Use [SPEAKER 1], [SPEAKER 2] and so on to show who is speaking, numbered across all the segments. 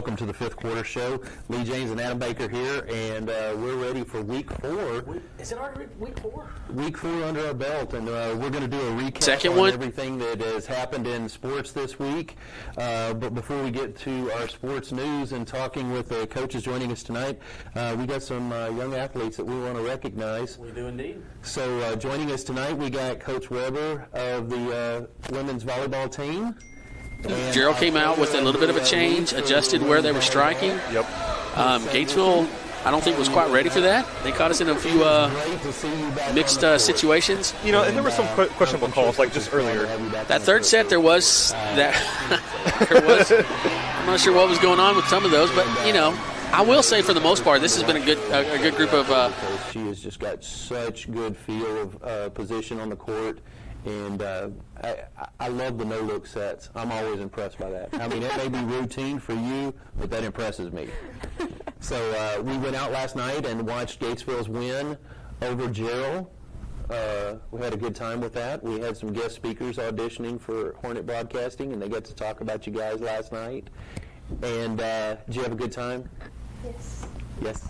[SPEAKER 1] welcome to the Fifth Quarter Show. Lee Jaynes and Adam Baker here, and we're ready for Week 4.
[SPEAKER 2] Is it already Week 4?
[SPEAKER 1] Week 4 under our belt, and we're going to do a recap on everything that has happened in sports this week. But before we get to our sports news and talking with the coaches joining us tonight, we got some young athletes that we want to recognize.
[SPEAKER 2] We do indeed.
[SPEAKER 1] So joining us tonight, we got Coach Weber of the women's volleyball team. And
[SPEAKER 3] Gerald came out with a little bit of a change, adjusted where they were striking.
[SPEAKER 4] Yep.
[SPEAKER 3] Gatesville, I don't think was quite ready for that. They caught us in a few mixed situations.
[SPEAKER 4] You know, and there were some questionable calls, like just earlier.
[SPEAKER 3] That third set, there was that. I'm not sure what was going on with some of those, but you know, I will say for the most part, this has been a good group of.
[SPEAKER 1] She has just got such good feel of position on the court. And I love the no-look sets. I'm always impressed by that. I mean, it may be routine for you, but that impresses me. So we went out last night and watched Gatesville's win over Gerald. We had a good time with that. We had some guest speakers auditioning for Hornet Broadcasting, and they got to talk about you guys last night. And did you have a good time?
[SPEAKER 5] Yes.
[SPEAKER 1] Yes.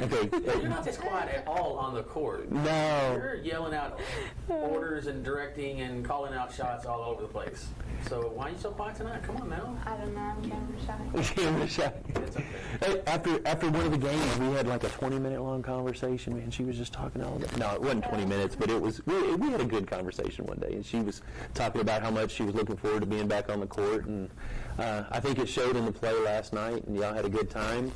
[SPEAKER 1] Okay.
[SPEAKER 2] You're not this quiet at all on the court.
[SPEAKER 1] No.
[SPEAKER 2] You're yelling out orders and directing and calling out shots all over the place. So why are you so quiet tonight? Come on now.
[SPEAKER 5] I don't know. I'm camera shy.
[SPEAKER 1] Camera shy.
[SPEAKER 2] It's okay.
[SPEAKER 1] Hey, after one of the games, we had like a 20-minute long conversation, man. She was just talking all day. No, it wasn't 20 minutes, but it was. We had a good conversation one day, and she was talking about how much she was looking forward to being back on the court, and I think it showed in the play last night, and y'all had a good time.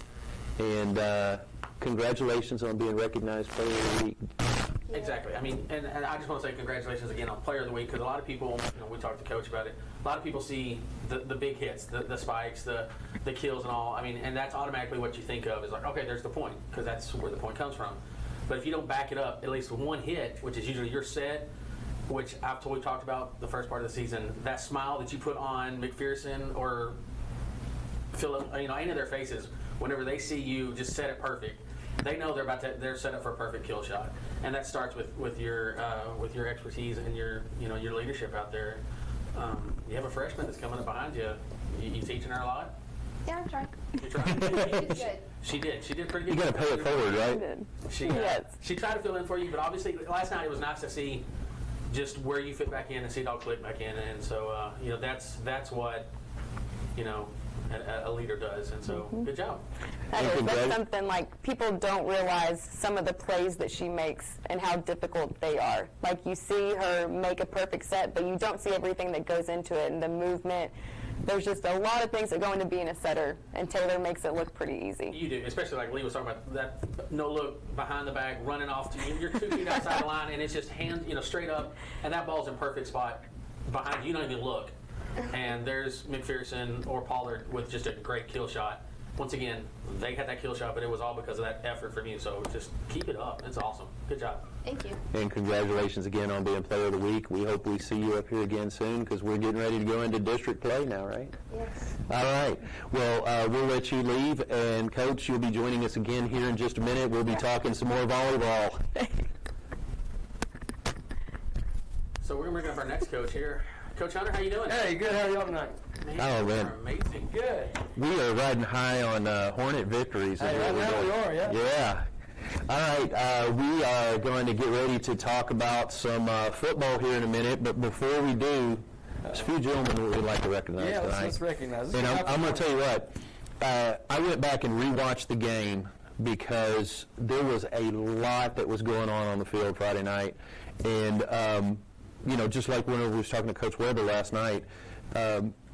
[SPEAKER 1] And congratulations on being recognized Player of the Week.
[SPEAKER 2] Exactly. I mean, and I just want to say congratulations again on Player of the Week, because a lot of people, you know, we talked to Coach about it, a lot of people see the big hits, the spikes, the kills and all. I mean, and that's automatically what you think of is like, okay, there's the point, because that's where the point comes from. But if you don't back it up, at least with one hit, which is usually your set, which we talked about the first part of the season, that smile that you put on McPherson or Phillip, you know, any of their faces, whenever they see you just set it perfect, they know they're set up for a perfect kill shot, and that starts with your expertise and your leadership out there. You have a freshman that's coming up behind you. You teaching her a lot?
[SPEAKER 5] Yeah, I'm trying.
[SPEAKER 2] You tried. She did. She did pretty good.
[SPEAKER 1] You got to pay it forward, right?
[SPEAKER 2] She tried to fill in for you, but obviously last night it was nice to see just where you fit back in and see it all click back in, and so you know that's what a leader does, and so good job.
[SPEAKER 6] That's something like people don't realize some of the plays that she makes and how difficult they are. Like you see her make a perfect set, but you don't see everything that goes into it and the movement. There's just a lot of things that go into being a setter, and Taylor makes it look pretty easy.
[SPEAKER 2] You do, especially like Lee was talking about that no look behind the back, running off to you. You're 2 feet outside the line, and it's just hand, straight up, and that ball's in perfect spot behind you. You don't even look. And there's McPherson or Pollard with just a great kill shot. Once again, they had that kill shot, but it was all because of that effort from you. So just keep it up. It's awesome. Good job.
[SPEAKER 5] Thank you.
[SPEAKER 1] And congratulations again on being Player of the Week. We hope we see you up here again soon, because we're getting ready to go into district play now, right?
[SPEAKER 5] Yes.
[SPEAKER 1] All right. Well, we'll let you leave. And, Coach, you'll be joining us again here in just a minute. We'll be talking some more volleyball.
[SPEAKER 2] So we're going to bring up our next coach here. Coach Hunter, how you doing?
[SPEAKER 7] Hey, good. How are y'all tonight?
[SPEAKER 1] Oh, man.
[SPEAKER 2] You're amazing.
[SPEAKER 7] Good.
[SPEAKER 1] We are riding high on Hornet victories.
[SPEAKER 7] Hey, right now we are, yeah.
[SPEAKER 1] Yeah. All right. We are going to get ready to talk about some football here in a minute, but before we do, there's a few gentlemen we'd like to recognize tonight.
[SPEAKER 7] Yeah, let's recognize.
[SPEAKER 1] And I'm going to tell you what. I went back and rewatched the game because there was a lot that was going on the field Friday night. And, just like when we was talking to Coach Weber last night,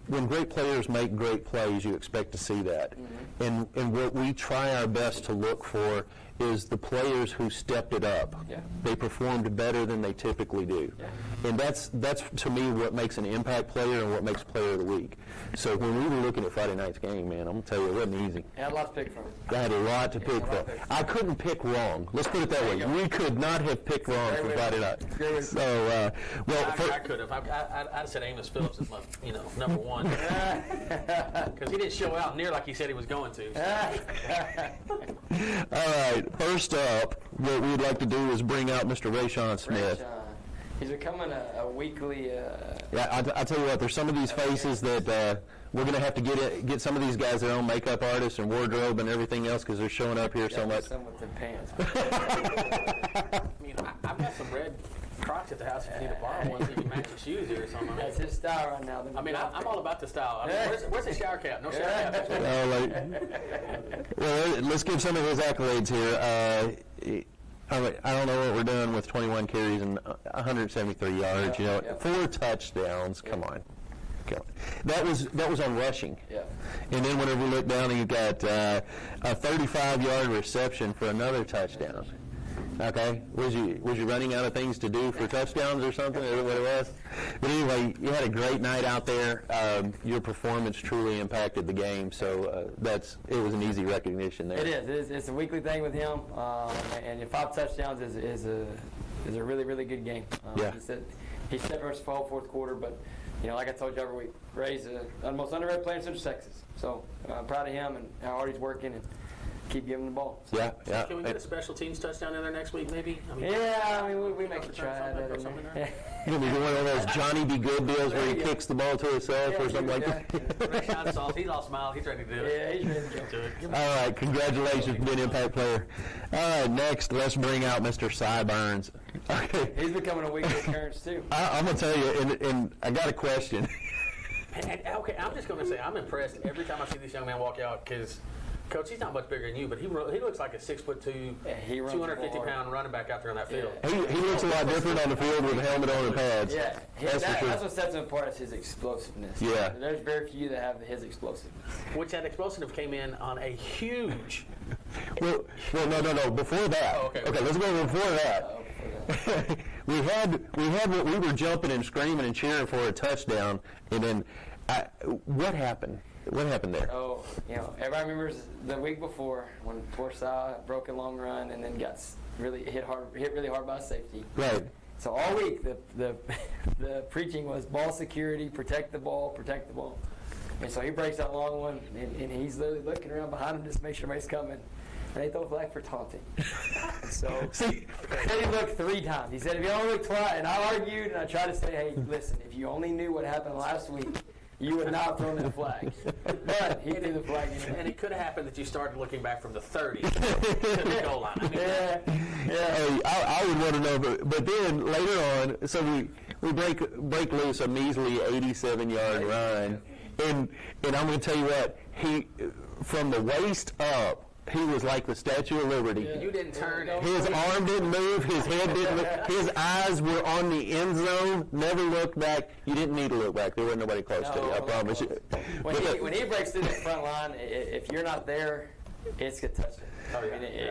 [SPEAKER 1] when great players make great plays, you expect to see that. Mm-hmm. And what we try our best to look for is the players who stepped it up.
[SPEAKER 7] Yeah.
[SPEAKER 1] They performed better than they typically do. Yeah. And that's to me what makes an impact player and what makes Player of the Week. So when we were looking at Friday night's game, man, I'm going to tell you, it wasn't easy.
[SPEAKER 7] I had a lot to pick from.
[SPEAKER 1] I had a lot to pick from. I couldn't pick wrong. Let's put it that way. We could not have picked wrong for Friday night. So,
[SPEAKER 2] I could have. I'd have said Amos Phillips is my, number one. Because he didn't show out near like he said he was going to. So.
[SPEAKER 1] All right. First up, what we'd like to do is bring out Mr. Rayshawn Smith.
[SPEAKER 7] He's becoming a weekly...
[SPEAKER 1] Yeah, I'll tell you what, there's some of these faces that we're going to have to get some of these guys their own makeup artists and wardrobe and everything else because they're showing up here so much.
[SPEAKER 7] Some with the pants.
[SPEAKER 2] I mean, I've got some red Crocs at the house if you need to borrow one so you can match your shoes here or something.
[SPEAKER 7] That's his style right now.
[SPEAKER 2] I mean, I'm all about the style. I mean, where's the shower cap? No shower cap.
[SPEAKER 1] Well, let's give some of his accolades here. I don't know what we're doing with 21 carries and 173 yards. You know, 4 touchdowns. Come on. That was on rushing.
[SPEAKER 7] Yeah.
[SPEAKER 1] And then whenever we look down, you got a 35-yard reception for another touchdown. Okay, was you running out of things to do for touchdowns or something? Is that what it was? But anyway, you had a great night out there. Your performance truly impacted the game, so it was an easy recognition there.
[SPEAKER 7] It is. It's a weekly thing with him, and 5 touchdowns is a really, really good game.
[SPEAKER 1] Yeah.
[SPEAKER 7] He set us for fourth quarter, but you know, like I told you every week, Ray's the most underrated player in Central Texas. So I'm proud of him and how hard he's working and keep giving him the ball. So.
[SPEAKER 1] Yeah.
[SPEAKER 2] Can we get a special teams touchdown in there next week, maybe?
[SPEAKER 7] We make a try at it.
[SPEAKER 1] You're going to be one of those Johnny be good deals where he kicks the ball to himself or something like that.
[SPEAKER 2] Ray shot sauce. He's all smile. He's ready to do it.
[SPEAKER 7] Yeah, he's ready to do it.
[SPEAKER 1] All right, congratulations for being an impact player. All right, next, let's bring out Mr. Cy Burns. Okay.
[SPEAKER 7] He's becoming a weekly occurrence, too.
[SPEAKER 1] I'm going to tell you, and I got a question.
[SPEAKER 2] Okay, I'm just going to say I'm impressed every time I see this young man walk out because, Coach, he's not much bigger than you, but he looks like a 6'2", 250-pound running back out there on that field.
[SPEAKER 1] He looks a lot different on the field with a helmet on and pads.
[SPEAKER 7] Yeah,
[SPEAKER 1] that's for sure.
[SPEAKER 7] That's what sets him apart is his explosiveness.
[SPEAKER 1] Yeah.
[SPEAKER 7] There's very few that have his explosiveness.
[SPEAKER 2] Which that explosive came in on a huge.
[SPEAKER 1] Well, no. Before that.
[SPEAKER 2] Oh, okay.
[SPEAKER 1] Let's go before that. we had what we were jumping and screaming and cheering for a touchdown, and then what happened? What happened there?
[SPEAKER 7] Oh, everybody remembers the week before when poor Cy broke a long run and then got hit really hard by a safety.
[SPEAKER 1] Right.
[SPEAKER 7] So all week the preaching was ball security, protect the ball. And so he breaks that long one, and he's literally looking around behind him just to make sure nobody's coming. And they throw a flag for taunting. So he looked 3 times. He said, if you only look twice, and I argued and I tried to say, hey, listen, if you only knew what happened last week, you would not have thrown that flag. But he threw the flag anyway.
[SPEAKER 2] And it could have happened that you started looking back from the 30 to the goal line. I mean,
[SPEAKER 1] Hey, I would want to know, but then later on, so we break loose a measly 87-yard run, and I'm going to tell you what, he from the waist up, he was like the Statue of Liberty.
[SPEAKER 2] You didn't turn.
[SPEAKER 1] His arm didn't move. His head didn't move. His eyes were on the end zone. Never looked back. You didn't need to look back. There wasn't nobody close to you. I promise you.
[SPEAKER 7] When he breaks through the front line, if you're not there, it's a touchdown.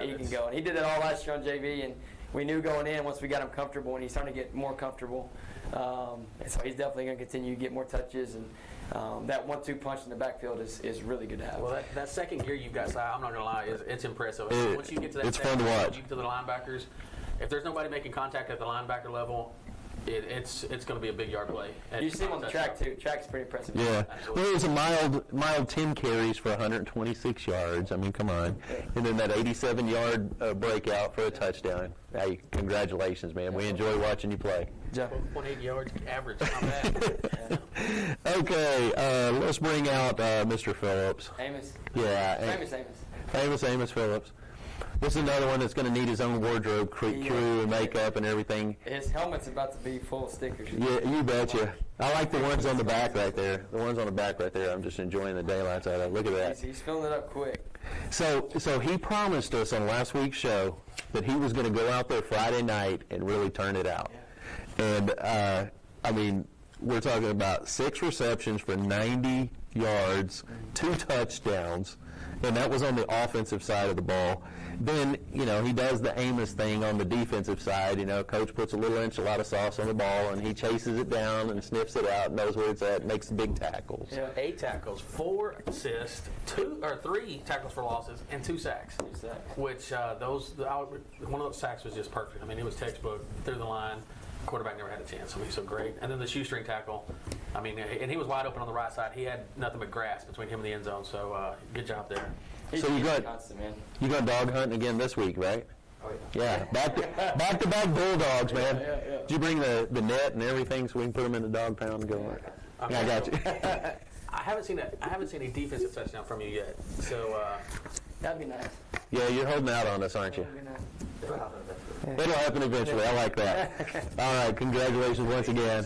[SPEAKER 7] He can go. And he did it all last year on JV, and we knew going in once we got him comfortable, and he's starting to get more comfortable. And so he's definitely going to continue to get more touches, and that 1-2 punch in the backfield is really good to have.
[SPEAKER 2] Well, that second gear you've got, Si, I'm not going to lie, it's impressive. Once you get to that,
[SPEAKER 1] it's fun to watch.
[SPEAKER 2] You get to the linebackers. If there's nobody making contact at the linebacker level, it's going to be a big yard play.
[SPEAKER 7] You see him on the track too. Track's pretty impressive.
[SPEAKER 1] Yeah. Well, it was a mild 10 carries for 126 yards. I mean, come on. And then that 87-yard breakout for a touchdown. Hey, congratulations, man. We enjoy watching you play.
[SPEAKER 2] 180 yards average. Not bad.
[SPEAKER 1] Okay, let's bring out Mr. Phillips.
[SPEAKER 7] Amos.
[SPEAKER 1] Yeah.
[SPEAKER 7] Famous Amos.
[SPEAKER 1] Famous Phillips. This is another one that's going to need his own wardrobe crew and makeup and everything.
[SPEAKER 7] His helmet's about to be full of stickers.
[SPEAKER 1] Yeah, you betcha. I like the ones on the back right there. The ones on the back right there, I'm just enjoying the daylights out of it. Look at that.
[SPEAKER 7] He's filling it up quick.
[SPEAKER 1] So he promised us on last week's show that he was going to go out there Friday night and really turn it out. Yeah. And, we're talking about 6 receptions for 90 yards, 2 touchdowns, and that was on the offensive side of the ball. Then, he does the Amos thing on the defensive side. Coach puts a little enchilada sauce on the ball, and he chases it down and sniffs it out, knows where it's at, makes big tackles.
[SPEAKER 2] Yeah. 8 tackles, 4 assists, 3 tackles for losses, and 2 sacks. Which one of those sacks was just perfect. It was textbook, through the line. Quarterback never had a chance. He's so great. And then the shoestring tackle. And he was wide open on the right side. He had nothing but grass between him and the end zone. So good job there.
[SPEAKER 1] So you got dog hunting again this week, right?
[SPEAKER 7] Oh, yeah.
[SPEAKER 1] Yeah, back-to-back Bulldogs, man.
[SPEAKER 7] Yeah.
[SPEAKER 1] Did you bring the net and everything so we can put them in the dog pound and go? Yeah, I got you.
[SPEAKER 2] I haven't seen a defensive touchdown from you yet. So
[SPEAKER 7] That'd be nice.
[SPEAKER 1] Yeah, you're holding out on us, aren't you?
[SPEAKER 7] That'd be nice.
[SPEAKER 1] It'll happen eventually. I like that. All right, congratulations once again.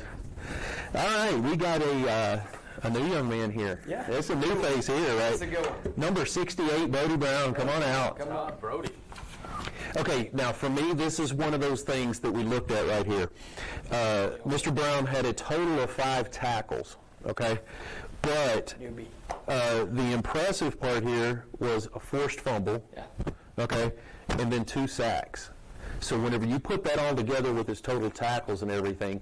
[SPEAKER 1] All right, we got a new young man here.
[SPEAKER 7] Yeah.
[SPEAKER 1] It's a new face here,
[SPEAKER 7] That's a
[SPEAKER 1] right?
[SPEAKER 7] good one.
[SPEAKER 1] Number 68, Brody Brown. Come on out.
[SPEAKER 7] Come on.
[SPEAKER 2] Brody.
[SPEAKER 1] Okay, now for me, this is one of those things that we looked at right here. Mr. Brown had a total of 5 tackles, okay? But
[SPEAKER 7] Newbie.
[SPEAKER 1] the impressive part here was a forced fumble,
[SPEAKER 7] Yeah.
[SPEAKER 1] okay, and then 2 sacks. So whenever you put that all together with his total tackles and everything,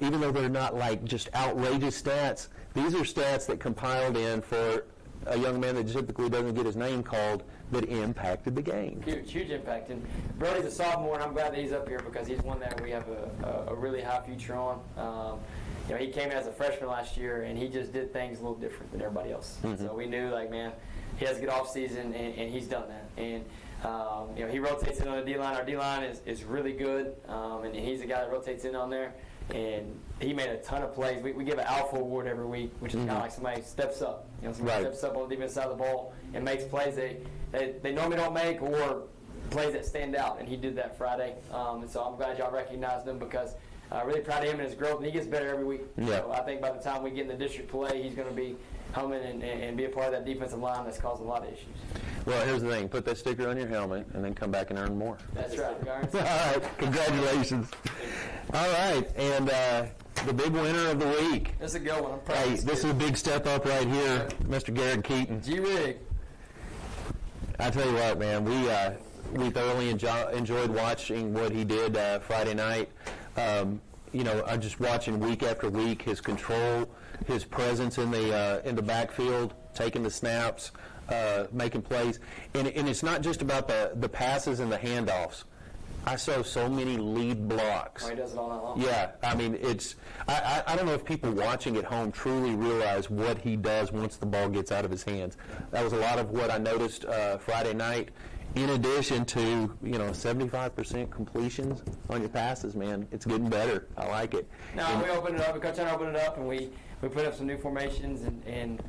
[SPEAKER 1] even though they're not like just outrageous stats, these are stats that compiled in for a young man that typically doesn't get his name called that impacted the game.
[SPEAKER 7] Huge impact. And Brody's a sophomore, and I'm glad that he's up here because he's one that we have a really high future on. He came as a freshman last year, and he just did things a little different than everybody else. So we knew, like, man, he has a good off season, and he's done that. And he rotates in on the D-line. Our D-line is really good, and he's the guy that rotates in on there. And he made a ton of plays. We give an alpha award every week, which is kind of like somebody steps up. Somebody steps up on the defense side of the ball and makes plays they normally don't make, or plays that stand out. And he did that Friday. And so I'm glad y'all recognized him because really proud of him and his growth. And he gets better every week.
[SPEAKER 1] Yeah.
[SPEAKER 7] So I think by the time we get in the district play, he's going to be humming and be a part of that defensive line that's causing a lot of issues.
[SPEAKER 1] Well, here's the thing. Put that sticker on your helmet and then come back and earn more.
[SPEAKER 7] That's right, Garnes.
[SPEAKER 1] All right. Congratulations. All right. And the big winner of the week.
[SPEAKER 7] This is a good one. I'm proud
[SPEAKER 1] Hey,
[SPEAKER 7] of
[SPEAKER 1] this is a big step up right here, Mr. Garrett Keaton.
[SPEAKER 7] G-Rig.
[SPEAKER 1] I tell you what, man, we thoroughly enjoyed watching what he did Friday night. I'm just watching week after week his control, his presence in the backfield, taking the snaps, making plays, and it's not just about the passes and the handoffs. I saw so many lead blocks.
[SPEAKER 7] Oh, he does it all night long.
[SPEAKER 1] Yeah, I mean, I don't know if people watching at home truly realize what he does once the ball gets out of his hands. That was a lot of what I noticed Friday night. In addition to, 75% completions on your passes, man. It's getting better. I like it.
[SPEAKER 7] No, we opened it up. Coach Janey opened it up, and we put up some new formations, and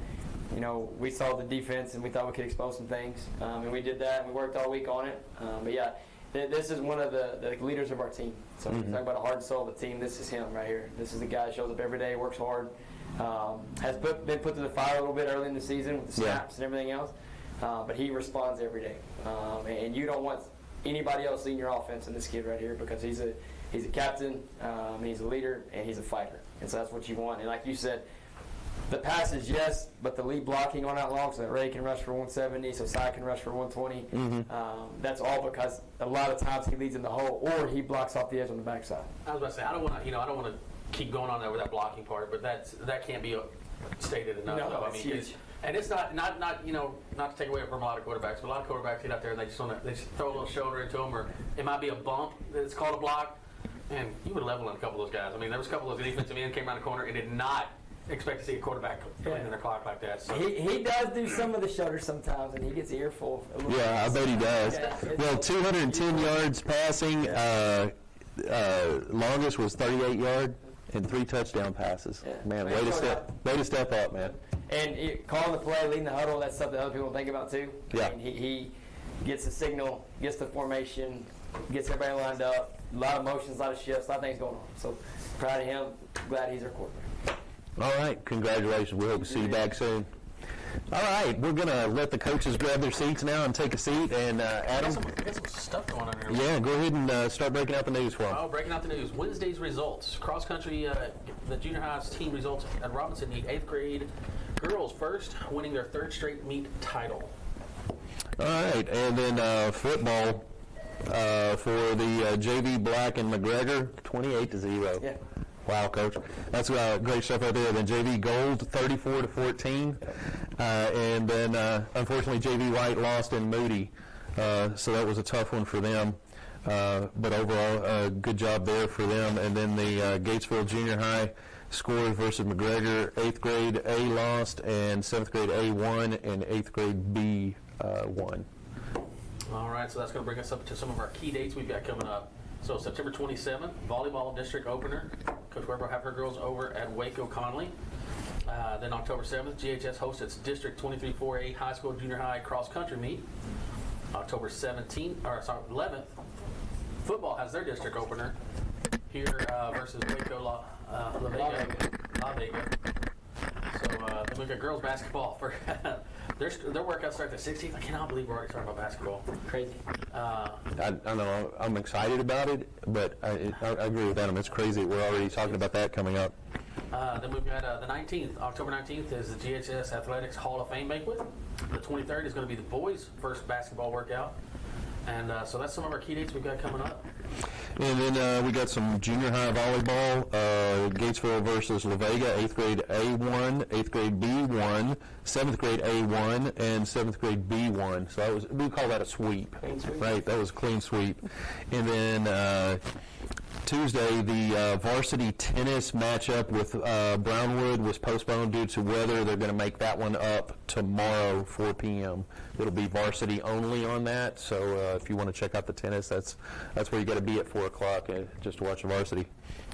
[SPEAKER 7] we saw the defense, and we thought we could expose some things. And we did that, and we worked all week on it. But, yeah, this is one of the leaders of our team. So when you talk about a heart and soul of the team, this is him right here. This is the guy that shows up every day, works hard, has been put to the fire a little bit early in the season with the snaps and everything else. But he responds every day. And you don't want anybody else leading your offense than this kid right here because he's a captain, he's a leader, and he's a fighter. And so that's what you want. And like you said, the passes, yes, but the lead blocking on that long so that Ray can rush for 170, so Cy can rush for 120. That's all because a lot of times he leads in the hole or he blocks off the edge on the backside.
[SPEAKER 2] I was about to say I don't want to keep going on there with that blocking part, but that can't be stated enough.
[SPEAKER 7] No,
[SPEAKER 2] though.
[SPEAKER 7] it's huge.
[SPEAKER 2] And it's not to take away from a lot of quarterbacks, but a lot of quarterbacks get out there and they just throw a little shoulder into them, or it might be a bump that's called a block, and you would level in a couple of those guys. I mean, there was a couple of those defensive ends came around the corner and did not expect to see a quarterback in their clock like that. So.
[SPEAKER 7] He does do some of the shoulders sometimes, and he gets an earful.
[SPEAKER 1] Yeah, I bet he does.
[SPEAKER 7] Yeah,
[SPEAKER 1] Well, 210 yards passing. Longest was 38 yard and 3 touchdown passes.
[SPEAKER 7] Yeah.
[SPEAKER 1] Man, way to step up, man.
[SPEAKER 7] And calling the play, leading the huddle, that's something other people don't think about too.
[SPEAKER 1] Yeah.
[SPEAKER 7] And he gets the signal, gets the formation, gets everybody lined up. A lot of motions, a lot of shifts, a lot of things going on. So proud of him. Glad he's our quarterback.
[SPEAKER 1] All right, congratulations. We hope to see you back soon. All right, we're going to let the coaches grab their seats now and take a seat. And Adam?
[SPEAKER 2] We got some stuff going on here.
[SPEAKER 1] Yeah, go ahead and start breaking out the news for them.
[SPEAKER 2] Oh, breaking out the news. Wednesday's results. Cross country, the junior high's team results at Robinson meet 8th grade girls first, winning their 3rd straight meet title.
[SPEAKER 1] All right, and then football for the JV Black and McGregor, 28-0.
[SPEAKER 7] Yeah.
[SPEAKER 1] Wow, Coach. That's great stuff right there. Then JV Gold, 34-14. And then, unfortunately, JV White lost in Moody. So that was a tough one for them. But overall, good job there for them. And then the Gatesville Junior High scores versus McGregor. 8th grade A lost, and 7th grade A won, and 8th grade B won. All
[SPEAKER 2] right, so that's going to bring us up to some of our key dates we've got coming up. So September 27th, volleyball district opener. Coach Weber will have her girls over at Waco Conley. Then October 7th, GHS hosts its District 23-4A high school, junior high cross country meet. October 11th, football has their district opener here versus Waco La Vega. So then we've got girls basketball for their workout starts at 16th. I cannot believe we're already talking about basketball.
[SPEAKER 7] Crazy.
[SPEAKER 1] I know I'm excited about it, but I agree with Adam. It's crazy. We're already talking about that coming up.
[SPEAKER 2] Then we've got the 19th, October 19th is the GHS Athletics Hall of Fame banquet. The 23rd is going to be the boys' first basketball workout. And so that's some of our key dates we've got coming up.
[SPEAKER 1] And then we got some junior high volleyball, Gatesville versus La Vega, 8th grade A1, 8th grade B1, 7th grade A1, and 7th grade B1. So we call that a sweep.
[SPEAKER 7] Clean sweep.
[SPEAKER 1] Right, that was a clean sweep. And then Tuesday, the varsity tennis matchup with Brownwood was postponed due to weather. They're going to make that one up tomorrow, 4 p.m. It'll be varsity only on that. So if you want to check out the tennis, that's where you got to be at 4 o'clock just to watch the varsity.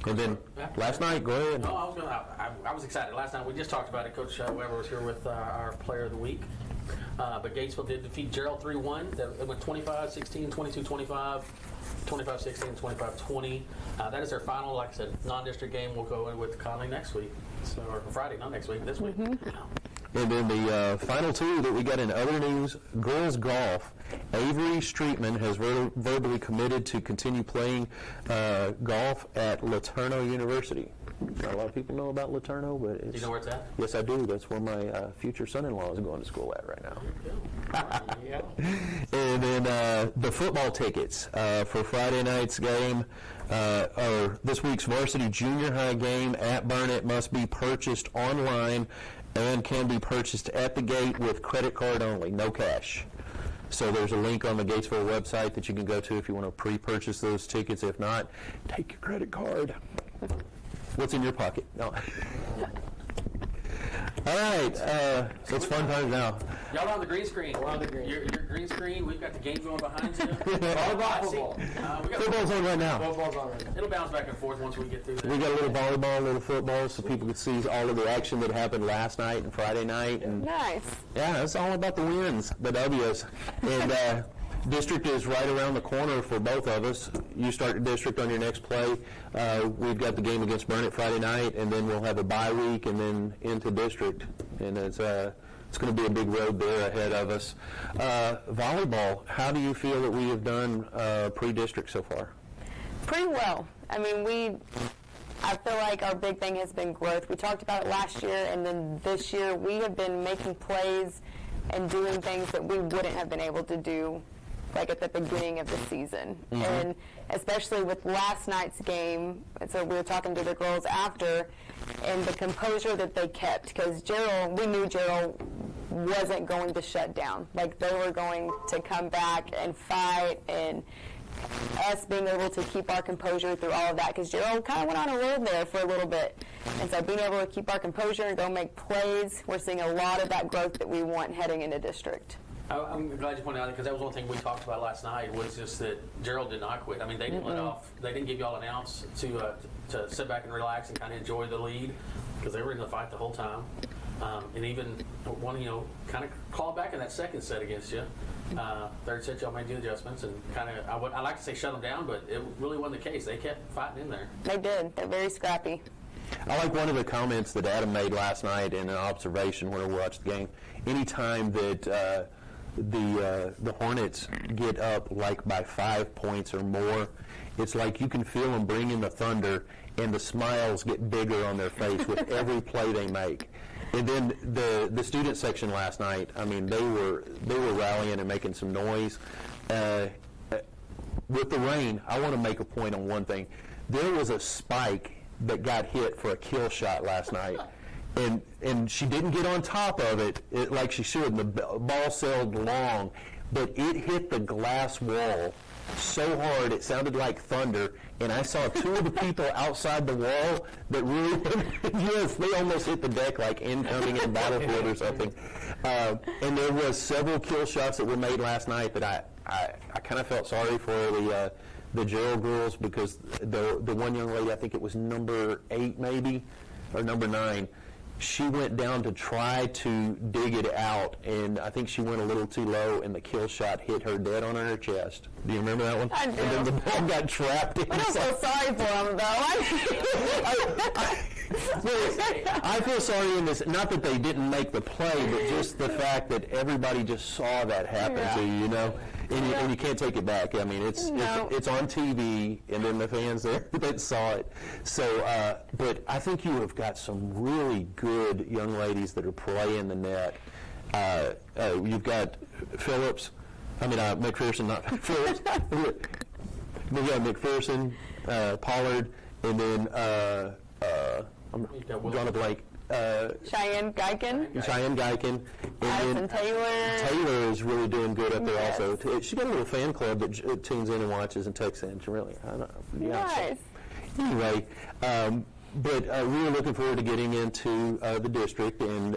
[SPEAKER 1] And then last night, go ahead.
[SPEAKER 2] No, I was excited. Last night we just talked about it. Coach Weber was here with our player of the week. But Gatesville did defeat Gerald 3-1. It went 25-16, 22-25. 25-16, 25-20. That is their final, like I said, non-district game. We'll go in with Conley next week. So, or Friday, not next week, this week.
[SPEAKER 1] And then the final two that we got in other news, girls golf. Avery Streetman has verbally committed to continue playing golf at LeTourneau University. Not a lot of people know about LeTourneau, but it's...
[SPEAKER 2] Do you know where it's at?
[SPEAKER 1] Yes, I do. That's where my future son-in-law is going to school at right now.
[SPEAKER 7] Yeah.
[SPEAKER 1] And then the football tickets for Friday night's game, or this week's varsity junior high game at Burnett must be purchased online and can be purchased at the gate with credit card only, no cash. So there's a link on the Gatesville website that you can go to if you want to pre-purchase those tickets. If not, take your credit card. What's in your pocket? No. All right, so it's fun times now.
[SPEAKER 2] Y'all on the green screen.
[SPEAKER 7] We're on the green.
[SPEAKER 2] Your green screen. We've got the game going behind you.
[SPEAKER 7] Football.
[SPEAKER 1] Football's on right now.
[SPEAKER 7] Football's on right now.
[SPEAKER 2] It'll bounce back and forth once we get through this.
[SPEAKER 1] We got a little volleyball, a little football, so people could see all of the action that happened last night and Friday night. And
[SPEAKER 6] Nice.
[SPEAKER 1] yeah, it's all about the wins, the W's. And district is right around the corner for both of us. You start your district on your next play. We've got the game against Burnett Friday night, and then we'll have a bye week, and then into district. And it's going to be a big road there ahead of us. Volleyball, how do you feel that we have done pre-district so far?
[SPEAKER 6] Pretty well. I mean, I feel like our big thing has been growth. We talked about it last year, and then this year we have been making plays and doing things that we wouldn't have been able to do like at the beginning of the season. Mm-hmm. And especially with last night's game, and so we were talking to the girls after, and the composure that they kept, because we knew Gerald wasn't going to shut down. Like, they were going to come back and fight, and us being able to keep our composure through all of that, because Gerald kind of went on a roll there for a little bit. And so being able to keep our composure and go make plays, we're seeing a lot of that growth that we want heading into district.
[SPEAKER 2] I'm glad you pointed out that, because that was one thing we talked about last night, was just that Gerald did not quit. I mean, they didn't let off. They didn't give y'all an ounce to sit back and relax and kind of enjoy the lead, because they were in the fight the whole time. And even one, kind of clawed back in that second set against you. Third set, y'all made the adjustments and kind of, I like to say shut them down, but it really wasn't the case. They kept fighting in there.
[SPEAKER 6] They did. They're very scrappy.
[SPEAKER 1] I like one of the comments that Adam made last night in an observation when we watched the game. Anytime that the Hornets get up like by 5 points or more, it's like you can feel them bringing the thunder, and the smiles get bigger on their face with every play they make. And then the student section last night, I mean, they were rallying and making some noise. With the rain, I want to make a point on one thing. There was a spike that got hit for a kill shot last night. And she didn't get on top of it like she should. The ball sailed long, but it hit the glass wall so hard it sounded like thunder. And I saw two of the people outside the wall that really, yes, they almost hit the deck like incoming in Battlefield or something. And there was several kill shots that were made last night that I kind of felt sorry for the Gerald girls, because the one young lady, I think it was number 8 maybe, or number 9, she went down to try to dig it out, and I think she went a little too low, and the kill shot hit her dead on her chest. Do you remember that one?
[SPEAKER 6] I do.
[SPEAKER 1] And then the ball got trapped
[SPEAKER 6] I don't
[SPEAKER 1] inside.
[SPEAKER 6] feel sorry for him, though.
[SPEAKER 1] I feel sorry in this, not that they didn't make the play, but just the fact that everybody just saw that happen to you, you know? And you can't take it back. I mean, it's on TV, and then the fans there that saw it. So, but I think you have got some really good young ladies that are playing the net. You've got McPherson, not Phillips. We've got McPherson, Pollard, and then I'm drawing a blank.
[SPEAKER 6] Cheyenne Geiken.
[SPEAKER 1] And
[SPEAKER 6] Addison Taylor.
[SPEAKER 1] Taylor is really doing good up there
[SPEAKER 6] Yes.
[SPEAKER 1] also. She's got a little fan club that tunes in and watches and texts in. She really, I don't know. Yeah,
[SPEAKER 6] Nice.
[SPEAKER 1] so, anyway, but we were looking forward to getting into the district, and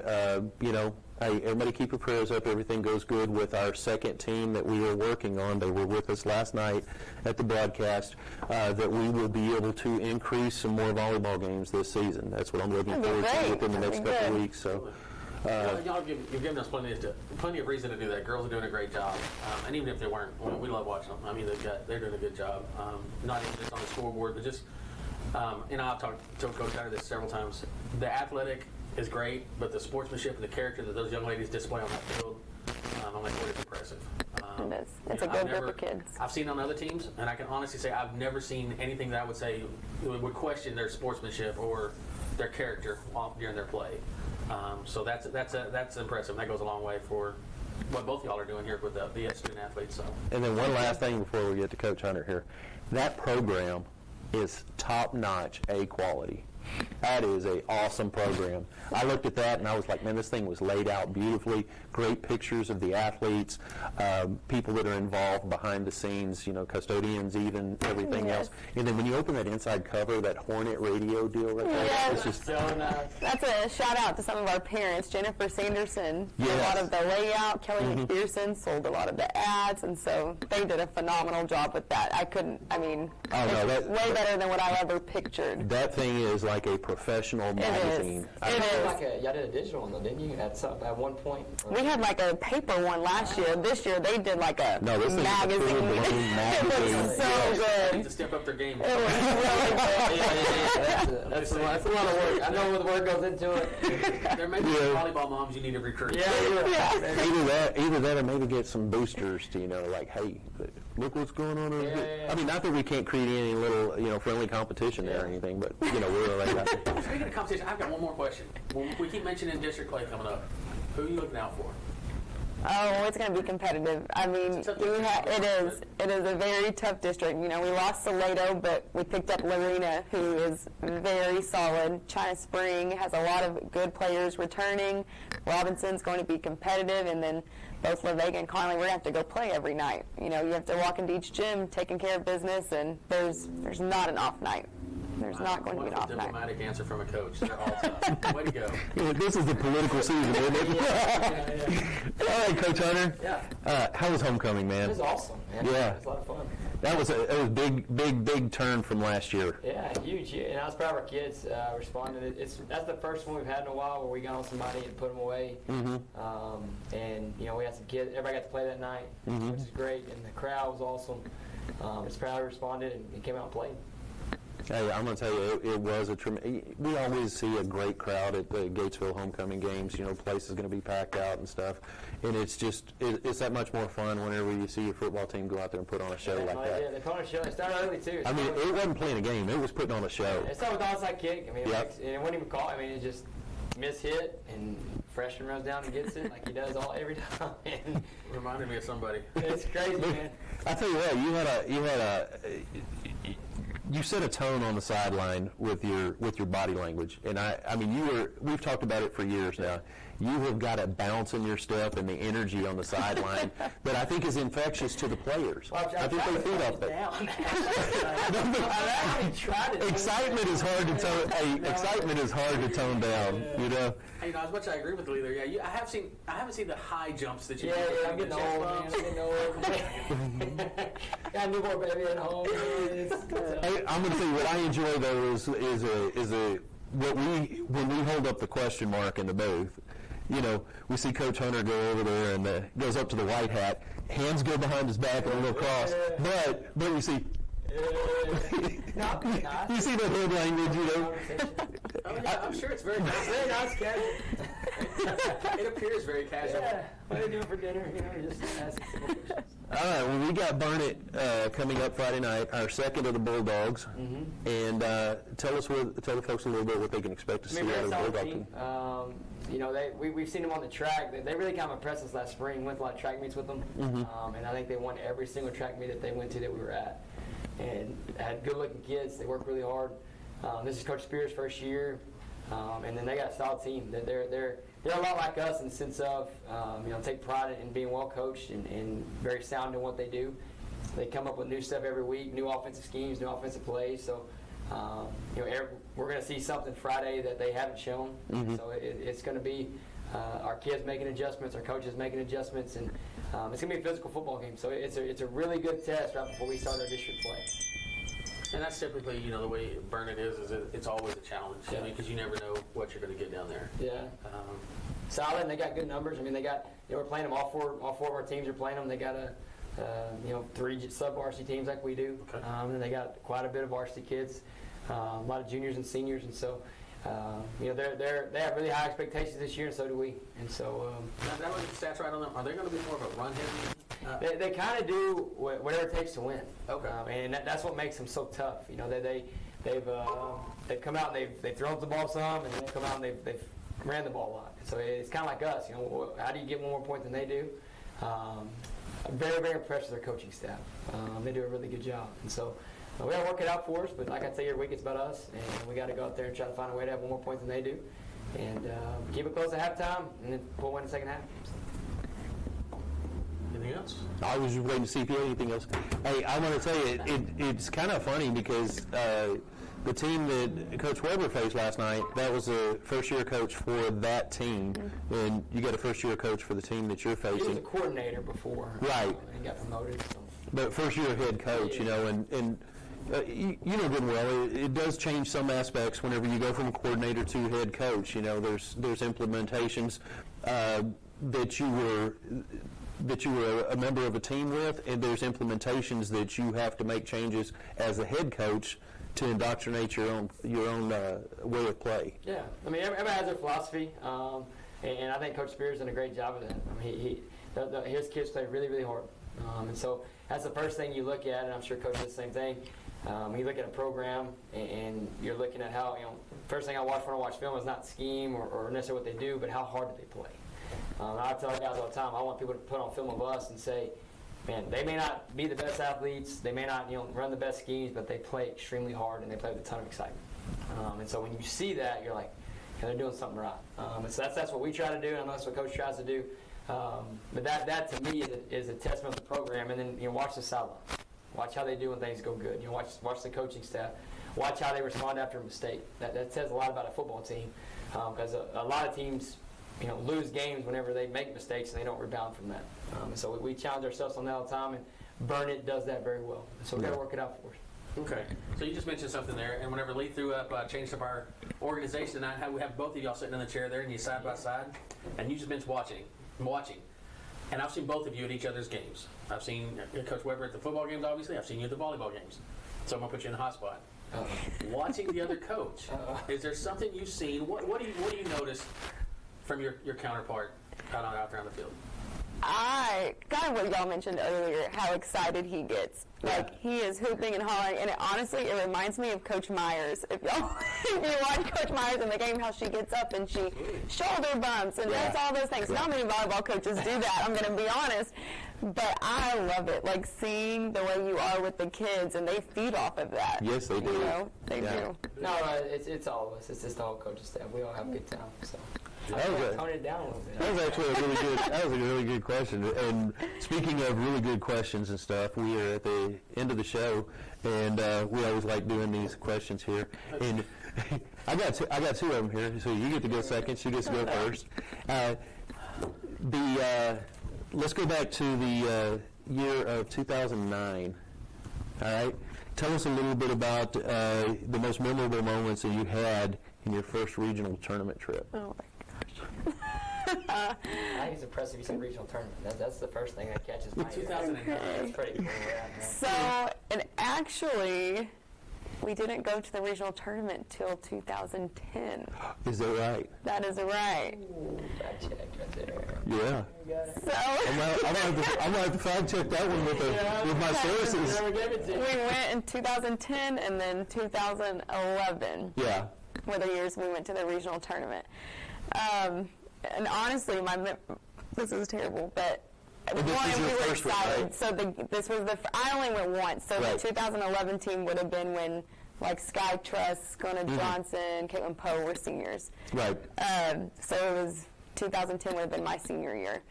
[SPEAKER 1] hey, everybody keep your prayers up. Everything goes good with our second team that we are working on. They were with us last night at the broadcast, that we will be able to increase some more volleyball games this season. That's what I'm looking
[SPEAKER 6] That'd be
[SPEAKER 1] forward to
[SPEAKER 6] great.
[SPEAKER 1] within the next
[SPEAKER 6] That'd be
[SPEAKER 1] couple of
[SPEAKER 6] good.
[SPEAKER 1] weeks. So,
[SPEAKER 2] You've given us plenty of reason to do that. Girls are doing a great job, and even if they weren't, we love watching them. I mean, they're doing a good job. Not even just on the scoreboard, but just I've talked to Coach Hunter this several times. The athletic is great, but the sportsmanship and the character that those young ladies display on that field, on that court is impressive.
[SPEAKER 6] It is. It's a good group of kids.
[SPEAKER 2] I've seen on other teams, and I can honestly say I've never seen anything that I would say would question their sportsmanship or their character during their play. So that's impressive. That goes a long way for what both y'all are doing here with the student athletes. So.
[SPEAKER 1] and then one last thing before we get to Coach Hunter here. That program is top-notch A quality. That is an awesome program. I looked at that and I was like, man, this thing was laid out beautifully. Great pictures of the athletes, people that are involved behind the scenes, custodians, even everything else. And then when you open that inside cover, that Hornet Radio deal right there,
[SPEAKER 6] Yes.
[SPEAKER 1] it's just
[SPEAKER 6] That's a shout out to some of our parents. Jennifer Sanderson did a
[SPEAKER 1] Yes.
[SPEAKER 6] lot of the layout. Kelly McPherson sold a lot of the ads, and so they did a phenomenal job with that. It's way better than what I ever pictured.
[SPEAKER 1] that thing is like a professional magazine.
[SPEAKER 6] It is.
[SPEAKER 7] Y'all did a digital one though, didn't you? At one point.
[SPEAKER 6] We had like a paper one last year. This year they did like a
[SPEAKER 1] No, this thing is a
[SPEAKER 6] magazine.
[SPEAKER 1] full-blown
[SPEAKER 6] It
[SPEAKER 1] magazine.
[SPEAKER 6] was so
[SPEAKER 2] They need
[SPEAKER 6] good.
[SPEAKER 2] to step up their game.
[SPEAKER 6] It was really good.
[SPEAKER 7] That's a lot of work. I know what the work goes into it.
[SPEAKER 2] There may be some volleyball moms you need to recruit.
[SPEAKER 1] Either that or maybe get some boosters to, like, hey, look what's going on over here.
[SPEAKER 7] yeah.
[SPEAKER 1] I mean, not that we can't create any little, friendly competition there or anything, but, we're already out there.
[SPEAKER 2] Speaking of competition, I've got one more question. We keep mentioning district play coming up. Who are you looking out for?
[SPEAKER 6] Oh, it's going to be competitive. I mean,
[SPEAKER 2] It's a tough district.
[SPEAKER 6] it is a very tough district. We lost Salado, but we picked up Lorena, who is very solid. China Spring has a lot of good players returning. Robinson's going to be competitive, and then both La Vega and Conley, we're going to have to go play every night. You have to walk into each gym, taking care of business, and there's not an off night. There's not going to be an off
[SPEAKER 2] Wonderful
[SPEAKER 6] night.
[SPEAKER 2] diplomatic answer from a coach. They're all tough. Way to go.
[SPEAKER 1] This is the political season, isn't it? All right, Coach Hunter.
[SPEAKER 7] Yeah.
[SPEAKER 1] How was homecoming, man?
[SPEAKER 7] It was awesome, man.
[SPEAKER 1] Yeah.
[SPEAKER 7] It was a lot of fun.
[SPEAKER 1] That was a big turn from last year.
[SPEAKER 7] Yeah, huge. Yeah. And I was proud of our kids responding. That's the first one we've had in a while where we got on somebody and put them away. And we had some kids. Everybody got to play that night, which is great. And the crowd was awesome. Just proud we responded and came out and played.
[SPEAKER 1] Hey, I'm going to tell you, it was a tremendous. We always see a great crowd at the Gatesville homecoming games. Place is going to be packed out and stuff, and it's just it's that much more fun whenever you see your football team go out there and put on a show like
[SPEAKER 7] Yeah,
[SPEAKER 1] that.
[SPEAKER 7] they put on a show. They started early too.
[SPEAKER 1] I mean, it wasn't playing a game; it was putting on a show.
[SPEAKER 7] It started with onside kick. I mean,
[SPEAKER 1] Yep.
[SPEAKER 7] it wasn't even called. I mean, it just miss-hit, and freshman runs down and gets it like he does every time. And
[SPEAKER 2] Reminded me of somebody.
[SPEAKER 7] it's crazy, man.
[SPEAKER 1] I tell you what, you set a tone on the sideline with your body language, and I mean, we've talked about it for years now. You have got a bounce in your step and the energy on the sideline that I think is infectious to the players.
[SPEAKER 7] Well,
[SPEAKER 1] I think they feed off that.
[SPEAKER 7] Down.
[SPEAKER 1] Excitement is hard to tone. Excitement is hard to tone down.
[SPEAKER 2] Hey, as much as I agree with Lee there, I haven't seen the high jumps that you
[SPEAKER 7] Yeah,
[SPEAKER 2] do.
[SPEAKER 7] I'm getting
[SPEAKER 2] The
[SPEAKER 7] old,
[SPEAKER 2] chest
[SPEAKER 7] man.
[SPEAKER 2] bumps.
[SPEAKER 7] I'm getting old. Got a newborn baby at home.
[SPEAKER 1] I'm going to tell you what I enjoy though is when we hold up the question mark in the booth, you know, we see Coach Hunter go over there and goes up to the white hat, hands go behind his back and a little cross, but we see. You see the head language, you know.
[SPEAKER 2] Oh, yeah, I'm sure it's very nice.
[SPEAKER 7] It's very nice casual.
[SPEAKER 2] It appears very casual.
[SPEAKER 7] Yeah. What are they doing for dinner? You know, just asking simple questions.
[SPEAKER 1] All right, well, we got Burn It coming up Friday night, our second of the Bulldogs, and tell the folks a little bit what they can expect to see out of the Bulldog team.
[SPEAKER 7] You know, we've seen them on the track. They really kind of impressed us last spring. Went to a lot of track meets with them, and I think they won every single track meet that they went to that we were at. And had good-looking kids. They work really hard. This is Coach Spears' first year, and then they got a solid team. They're a lot like us in the sense of you know, take pride in being well coached and very sound in what they do. They come up with new stuff every week, new offensive schemes, new offensive plays. So you know, we're going to see something Friday that they haven't shown. So it's going to be our kids making adjustments, our coaches making adjustments, and it's going to be a physical football game. So it's a really good test right before we start our district play.
[SPEAKER 2] And that's typically, you know, the way Burn It is it's always a challenge.
[SPEAKER 7] Yeah.
[SPEAKER 2] I mean, because you never know what you're going to get down there.
[SPEAKER 7] Yeah. Solid, and they got good numbers. I mean, we're playing them, all four of our teams are playing them. They got you know, 3 sub-varsity teams like we do.
[SPEAKER 2] Okay.
[SPEAKER 7] And they got quite a bit of varsity kids, a lot of juniors and seniors, and so you know, they have really high expectations this year, and so do we. And so
[SPEAKER 2] Now, that was the stats right on them. Are they going to be more of a run-heavy?
[SPEAKER 7] they kind of do whatever it takes to win.
[SPEAKER 2] Okay.
[SPEAKER 7] And that's what makes them so tough. You know, they've come out and they've thrown the ball some, and then they come out and they've ran the ball a lot. So it's kind of like us. You know, how do you get one more point than they do? I'm very, very impressed with their coaching staff. They do a really good job. And so we got to work it out for us, but like I say every week, it's about us, and we got to go out there and try to find a way to have one more point than they do, and keep it close at halftime, and then pull one in the second half.
[SPEAKER 2] Anything else?
[SPEAKER 1] I was just waiting to see if you had anything else. Hey, I want to tell you, it's kind of funny because the team that Coach Weber faced last night, that was a first-year coach for that team, and you got a first-year coach for the team that you're facing.
[SPEAKER 7] He was a coordinator before,
[SPEAKER 1] right?
[SPEAKER 7] And got promoted. So.
[SPEAKER 1] But first-year head coach, you know, and you know good and well, it does change some aspects whenever you go from coordinator to head coach. You know, there's implementations that you were a member of a team with, and there's implementations that you have to make changes as a head coach to indoctrinate your own way of play.
[SPEAKER 7] Yeah, I mean, everybody has their philosophy, and I think Coach Spears done a great job of that. I mean, his kids play really, really hard, and so that's the first thing you look at, and I'm sure Coach does the same thing. When you look at a program and you're looking at how, you know, first thing I watch when I watch film is not scheme or necessarily what they do, but how hard do they play. I tell guys all the time, I want people to put on film of us and say, man, they may not be the best athletes, they may not, you know, run the best schemes, but they play extremely hard and they play with a ton of excitement. And so when you see that, you're like, yeah, they're doing something right. And so that's what we try to do, and I know that's what Coach tries to do. But that to me is a testament of the program. And then, you know, watch the sideline. Watch how they do when things go good. You know, watch the coaching staff. Watch how they respond after a mistake. That says a lot about a football team, because a lot of teams, you know, lose games whenever they make mistakes and they don't rebound from that. And so we challenge ourselves on that all the time, and Burn It does that very well. So we've got to work it out for us.
[SPEAKER 2] Okay. So you just mentioned something there, and whenever Lee threw up, changed up our organization tonight, how we have both of y'all sitting in the chair there, and you side by side, and you just mentioned watching. And I've seen both of you at each other's games. I've seen Coach Weber at the football games, obviously. I've seen you at the volleyball games. So I'm going to put you in the hot spot. Watching the other coach, is there something you've seen? What do you notice from your counterpart out there on the field?
[SPEAKER 6] Kind of what y'all mentioned earlier, how excited he gets. Like, he is hooping and hollering, and it reminds me of Coach Myers. If you watch Coach Myers in the game, how she gets up and she shoulder bumps and does all those things. Not many volleyball coaches do that, I'm going to be honest. But I love it, like seeing the way you are with the kids, and they feed off of that.
[SPEAKER 1] Yes, they do.
[SPEAKER 6] You know, they do.
[SPEAKER 7] No, it's all of us. It's just the whole coaching staff. We all have a good time. So. Tone it down a little bit.
[SPEAKER 1] That was actually a really good question. And speaking of really good questions and stuff, we are at the end of the show, and we always like doing these questions here. And I got two of them here, so you get to go second. She gets to go first. Let's go back to the year of 2009. All right, tell us a little bit about the most memorable moments that you had in your first regional tournament trip?
[SPEAKER 6] Oh my gosh.
[SPEAKER 7] I think it's impressive you said regional tournament. That's the first thing that catches my ear.
[SPEAKER 2] 2009.
[SPEAKER 7] That's pretty cool. Yeah,
[SPEAKER 6] So, and actually, we didn't go to the regional tournament till 2010.
[SPEAKER 1] Is that right?
[SPEAKER 6] That is right.
[SPEAKER 7] Ooh, fact check right there.
[SPEAKER 1] Yeah.
[SPEAKER 7] You got it.
[SPEAKER 6] So,
[SPEAKER 1] I'm gonna have to fact check that one with my sources.
[SPEAKER 7] Never gave it to
[SPEAKER 6] we
[SPEAKER 7] you.
[SPEAKER 6] went in 2010 and then 2011
[SPEAKER 1] Yeah.
[SPEAKER 6] were the years we went to the regional tournament. And honestly, this is terrible, but
[SPEAKER 1] this was
[SPEAKER 6] one,
[SPEAKER 1] your
[SPEAKER 6] we were
[SPEAKER 1] first one,
[SPEAKER 6] excited.
[SPEAKER 1] right?
[SPEAKER 6] So this was I only went once. So
[SPEAKER 1] Right.
[SPEAKER 6] the 2011 team would have been when like Sky Truss, Glenna Johnson, Caitlin Poe were seniors.
[SPEAKER 1] Right.
[SPEAKER 6] So it was 2010 would have been my senior year.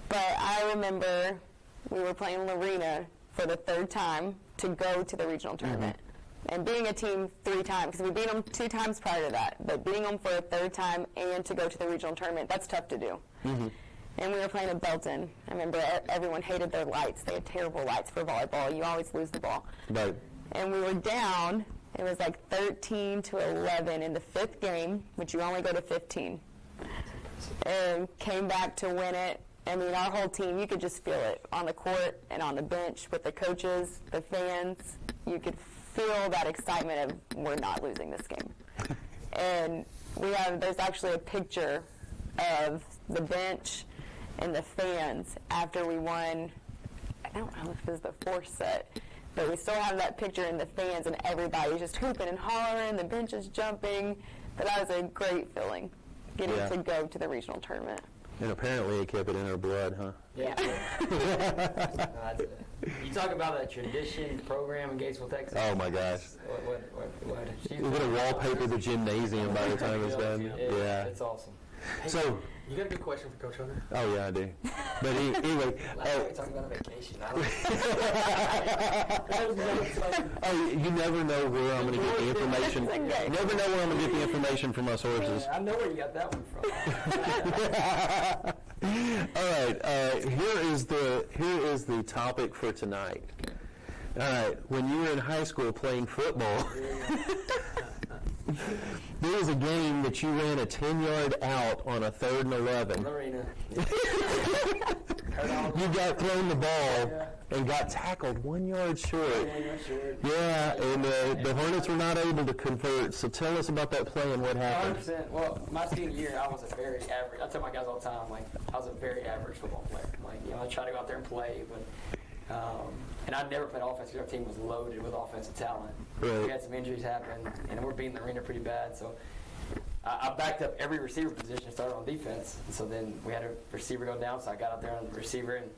[SPEAKER 6] But I remember we were playing Lorena for the third time to go to the regional tournament. And beating a team 3 times, because we beat them 2 times prior to that, but beating them for a 3rd time and to go to the regional tournament, that's tough to do. And we were playing at Belton. I remember everyone hated their lights. They had terrible lights for volleyball. You always lose the ball.
[SPEAKER 1] Right.
[SPEAKER 6] And we were down. It was like 13 to 11 in the 5th game, which you only go to 15. And came back to win it. I mean, our whole team, you could just feel it on the court and on the bench with the coaches, the fans. You could feel that excitement of we're not losing this game. And there's actually a picture of the bench and the fans after we won. I don't know if it was the 4th set, but we still have that picture in the fans and everybody's just hooping and hollering, the bench is jumping. But that was a great feeling, getting
[SPEAKER 1] Yeah.
[SPEAKER 6] to go to the regional tournament.
[SPEAKER 1] And apparently it kept it in her blood, huh?
[SPEAKER 7] Yeah. You talk about a tradition program in Gatesville, Texas.
[SPEAKER 1] Oh my gosh.
[SPEAKER 7] What? She's
[SPEAKER 1] We're gonna wallpaper the gymnasium by the time it's done. Yeah.
[SPEAKER 7] It's awesome.
[SPEAKER 1] So,
[SPEAKER 2] You got a good question for Coach Hunter?
[SPEAKER 1] oh yeah, I do. But anyway,
[SPEAKER 7] We're talking about a vacation.
[SPEAKER 1] you never know where I'm going to get the information.
[SPEAKER 6] It's okay.
[SPEAKER 1] Never know where I'm going to get the information from my sources.
[SPEAKER 7] I know where you got that one from.
[SPEAKER 1] All right, here is the topic for tonight. All right, when you were in high school playing football, there was a game that you ran a 10-yard out on a 3rd and 11.
[SPEAKER 7] Lorena.
[SPEAKER 1] You got thrown the ball and got tackled 1 yard short. Yeah, and the Hornets were not able to convert. So tell us about that play and what happened.
[SPEAKER 7] 100%. Well, my senior year, I was a very average. I tell my guys all the time, like, I was a very average football player. Like, I try to go out there and play, but and I never played offense because our team was loaded with offensive talent.
[SPEAKER 1] Right.
[SPEAKER 7] We had some injuries happen, and we're beating the arena pretty bad. So I backed up every receiver position and started on defense. And so then we had a receiver go down, so I got out there on the receiver. And,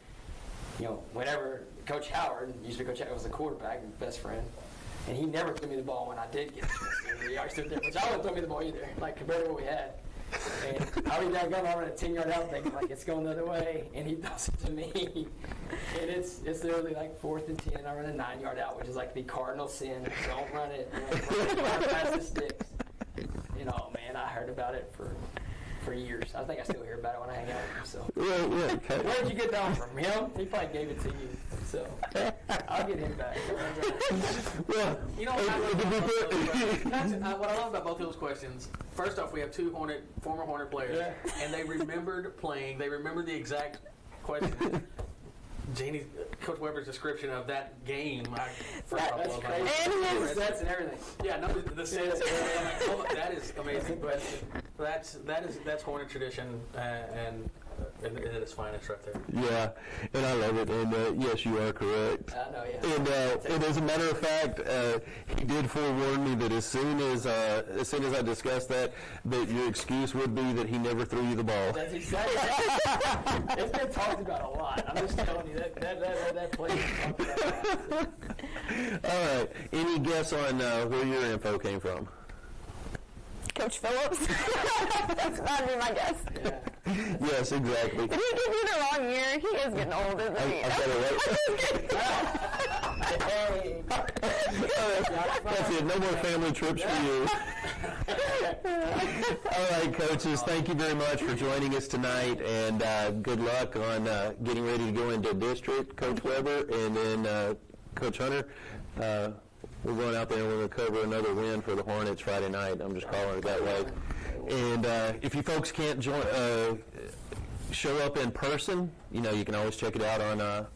[SPEAKER 7] whenever Coach Howard, used to be Coach Howard, was the quarterback, best friend, and he never threw me the ball when I did get it. He always stood there, which I wouldn't throw me the ball either, like compared to what we had. And I'll be down going, I run a 10-yard out thinking like it's going the other way, and he throws it to me. And it's literally like 4th and 10, and I run a 9-yard out, which is like the cardinal sin. Don't run it. Run past the sticks. Man, I heard about it for years. I think I still hear about it when I hang out with him. So,
[SPEAKER 1] Yeah,
[SPEAKER 7] where did you get that one from? Him? He probably gave it to you. So, I'll get him back.
[SPEAKER 1] well,
[SPEAKER 2] You know what I love about both of those questions? What I love about both of those questions, first off, we have 2 former Hornet players, and they remembered playing. They remembered the exact question. Janey, Coach Weber's description of that game.
[SPEAKER 7] That's crazy.
[SPEAKER 6] And his
[SPEAKER 7] Sets and everything.
[SPEAKER 2] Yeah, no, the sense. I'm like, oh, that is amazing. That's Hornet tradition, and at its finest right there.
[SPEAKER 1] yeah, and I love it. And yes, you are correct.
[SPEAKER 7] I know, yeah.
[SPEAKER 1] And as a matter of fact, he did forewarn me that as soon as I discussed that your excuse would be that he never threw you the ball.
[SPEAKER 7] That's exactly. It's been talked about a lot. I'm just telling you that play is talked about a lot.
[SPEAKER 1] All right, any guess on where your info came from?
[SPEAKER 6] Coach Phillips. That'd be my guess.
[SPEAKER 7] Yeah.
[SPEAKER 1] Yes, exactly.
[SPEAKER 6] Did he give you the wrong year? He is getting old, isn't he?
[SPEAKER 1] I got it right.
[SPEAKER 7] Hey.
[SPEAKER 1] That's it. No more family trips for you. All right, coaches, thank you very much for joining us tonight, and good luck on getting ready to go into district, Coach Weber, and then Coach Hunter. we're going out there and we're going to cover another win for the Hornets Friday night. I'm just calling it that way. And if you folks can't show up in person, you can always check it out on